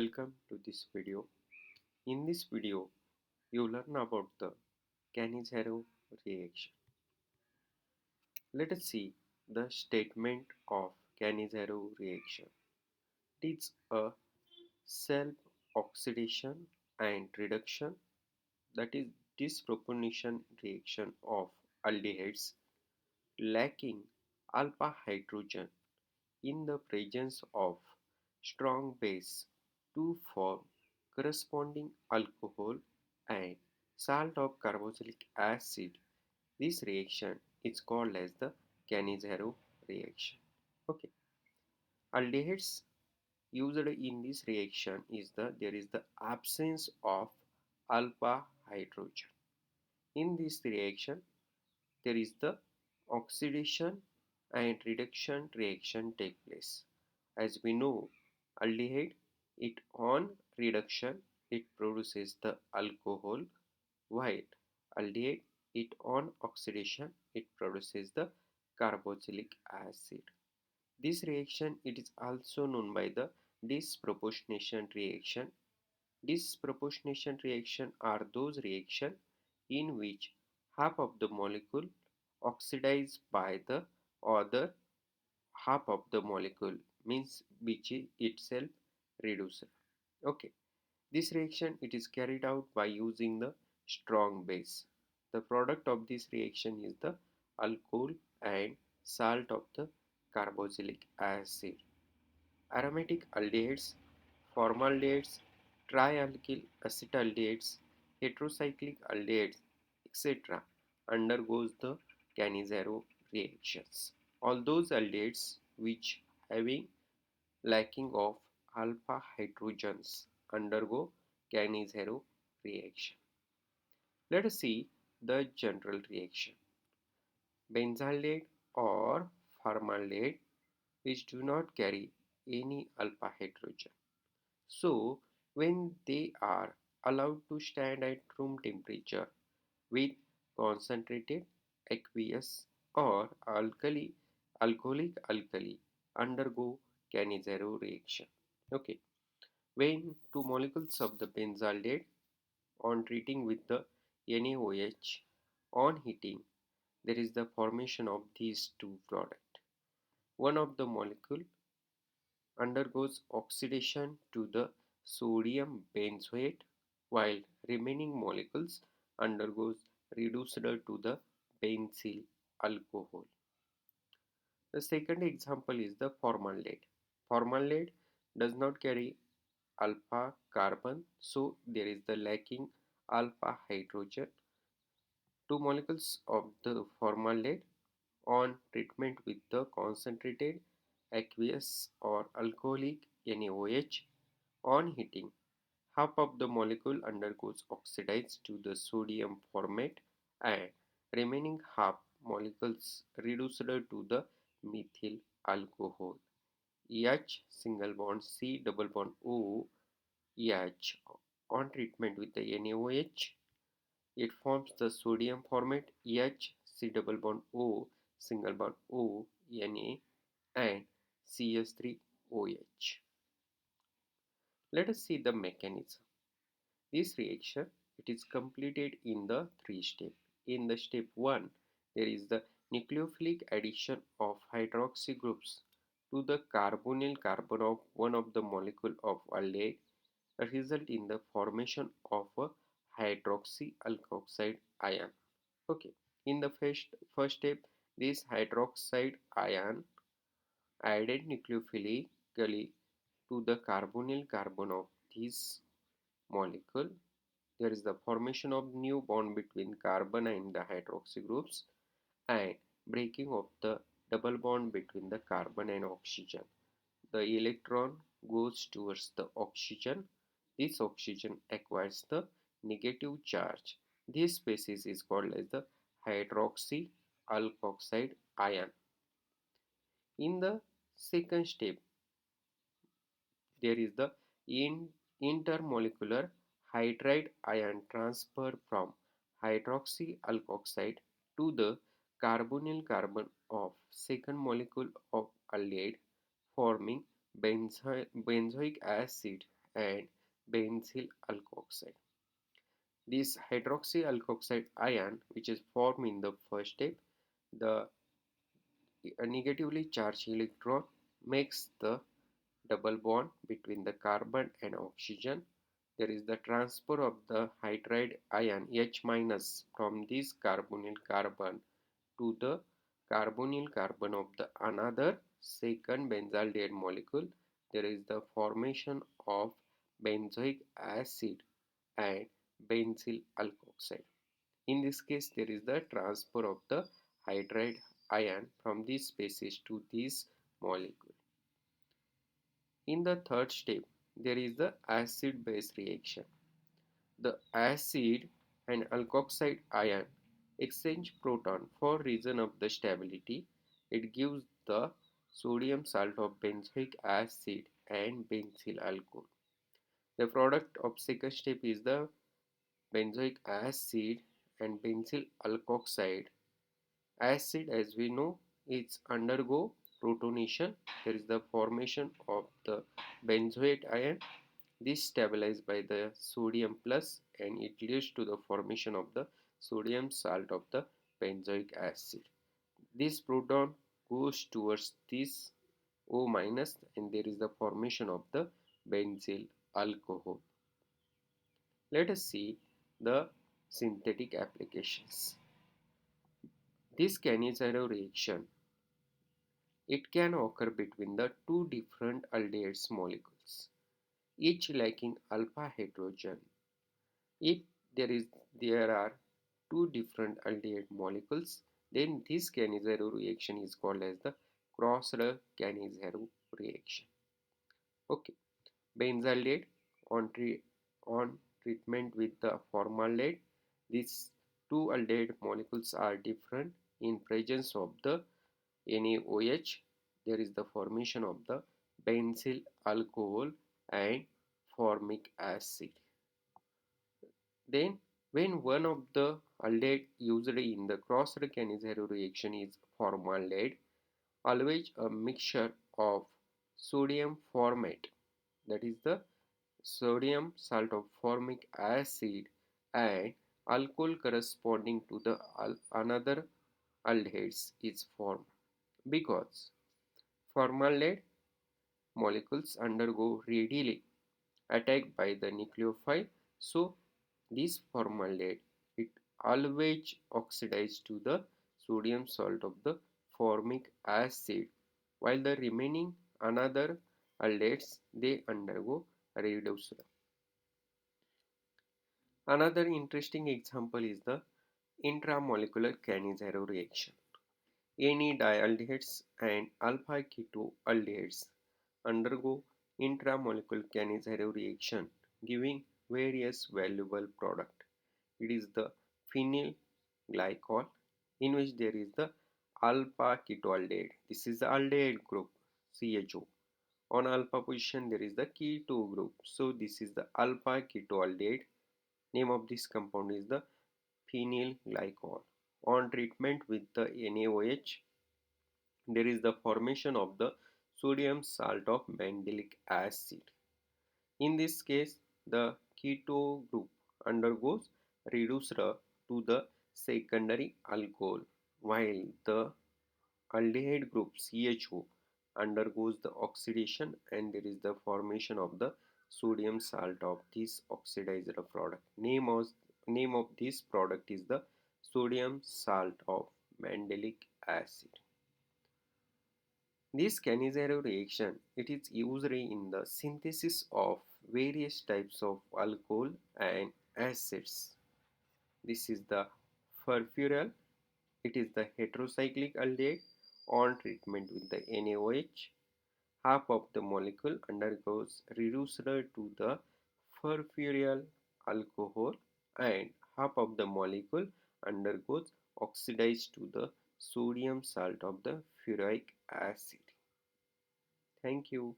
Welcome to this video. In this video, you learn about the Cannizzaro reaction. Let us see the statement of Cannizzaro reaction. It is a self-oxidation and reduction, that is disproportion reaction of aldehydes lacking alpha hydrogen in the presence of strong base to form corresponding alcohol and salt of carboxylic acid. This reaction is called as the Cannizzaro reaction. Okay, aldehydes used in this reaction is there is the absence of alpha hydrogen. In this reaction, there is the oxidation and reduction reaction take place. As we know, aldehyde, it on reduction it produces the alcohol, while aldehyde, it on oxidation it produces the carboxylic acid. This reaction it is also known by the disproportionation reaction. Disproportionation reaction are those reactions in which half of the molecule oxidized by the other half of the molecule, means which is itself reduced. Okay, this reaction it is carried out by using the strong base. The product of this reaction is the alcohol and salt of the carboxylic acid. Aromatic aldehydes, formaldehydes, trialkyl acetaldehydes, heterocyclic aldehydes, etc. undergoes the Cannizzaro reactions. All those aldehydes which having lacking of alpha hydrogens undergo Cannizzaro reaction. Let us see the general reaction. Benzaldehyde or formaldehyde which do not carry any alpha hydrogen. So, when they are allowed to stand at room temperature with concentrated aqueous or alcoholic alkali undergo Cannizzaro reaction. Okay, when two molecules of the benzaldehyde on treating with the NaOH on heating, there is the formation of these two products. One of the molecule undergoes oxidation to the sodium benzoate while remaining molecules undergoes reduced to the benzyl alcohol. The second example is the formaldehyde. Formaldehyde does not carry alpha carbon, so there is the lacking alpha hydrogen. Two molecules of the formaldehyde on treatment with the concentrated aqueous or alcoholic NaOH on heating, half of the molecule undergoes oxidized to the sodium formate and remaining half molecules reduced to the methyl alcohol. H single bond C double bond O H on treatment with the NaOH, it forms the sodium formate H C double bond O single bond O Na and CS3OH. Let us see the mechanism. This reaction it is completed in the three steps. In the step 1, there is the nucleophilic addition of hydroxy groups to the carbonyl carbon of one of the molecule of aldehyde, result in the formation of a hydroxy alkoxide ion. Okay. In the first step, this hydroxide ion added nucleophilically to the carbonyl carbon of this molecule. There is the formation of new bond between carbon and the hydroxy groups and breaking of the double bond between the carbon and oxygen. The electron goes towards the oxygen. This oxygen acquires the negative charge. This species is called as the hydroxy alkoxide ion. In the second step, there is the intermolecular hydride ion transfer from hydroxy alkoxide to the carbonyl carbon of second molecule of aldehyde, forming benzoic acid and benzyl alkoxide. This hydroxy alkoxide ion, which is formed in the first step, the negatively charged electron makes the double bond between the carbon and oxygen. There is the transfer of the hydride ion H minus from this carbonyl carbon to the carbonyl carbon of the another second benzaldehyde molecule. There is the formation of benzoic acid and benzyl alkoxide. In this case, there is the transfer of the hydride ion from this species to this molecule. In the third step, there is the acid-base reaction. The acid and alkoxide ion exchange proton for reason of the stability. It gives the sodium salt of benzoic acid and benzyl alcohol. The product of second step is the benzoic acid and benzyl alkoxide. Acid, as we know, is undergo protonation. There is the formation of the benzoate ion. This stabilized by the sodium plus and it leads to the formation of the sodium salt of the benzoic acid. This proton goes towards this O minus and there is the formation of the benzyl alcohol. Let us see the synthetic applications. This Cannizzaro reaction, it can occur between the two different aldehydes molecules, each lacking alpha hydrogen. If there are two different aldehyde molecules, then this Cannizzaro reaction is called as the crossed Cannizzaro reaction. Okay, benzaldehyde on treatment with the formaldehyde, these two aldehyde molecules are different. In presence of the NaOH, there is the formation of the benzyl alcohol and formic acid. Then, when one of the aldehyde used in the crossed Cannizzaro reaction is formaldehyde, always a mixture of sodium formate, that is the sodium salt of formic acid, and alcohol corresponding to the another aldehydes is formed, because formaldehyde molecules undergo readily attack by the nucleophile, so this formaldehyde it always oxidizes to the sodium salt of the formic acid, while the remaining another aldehydes they undergo reduction. Another interesting example is the intramolecular Cannizzaro reaction. Any dialdehydes and alpha ketoaldehydes undergo intramolecular Cannizzaro reaction, giving various valuable products. It is the phenyl glycol, in which there is the alpha ketoaldehyde. This is the aldehyde group CHO. On alpha position there is the keto group. So this is the alpha ketoaldehyde. Name of this compound is the phenyl glycol. On treatment with the NaOH, there is the formation of the sodium salt of mandelic acid. In this case, the keto group undergoes reducer to the secondary alcohol, while the aldehyde group CHO undergoes the oxidation and there is the formation of the sodium salt of this oxidized product. Name of this product is the sodium salt of mandelic acid. This Cannizzaro reaction it is used in the synthesis of various types of alcohol and acids. This is the furfural. It is the heterocyclic aldehyde. On treatment with the NaOH, half of the molecule undergoes reducer to the furfural alcohol and half of the molecule undergoes oxidized to the sodium salt of the furic acid. Thank you.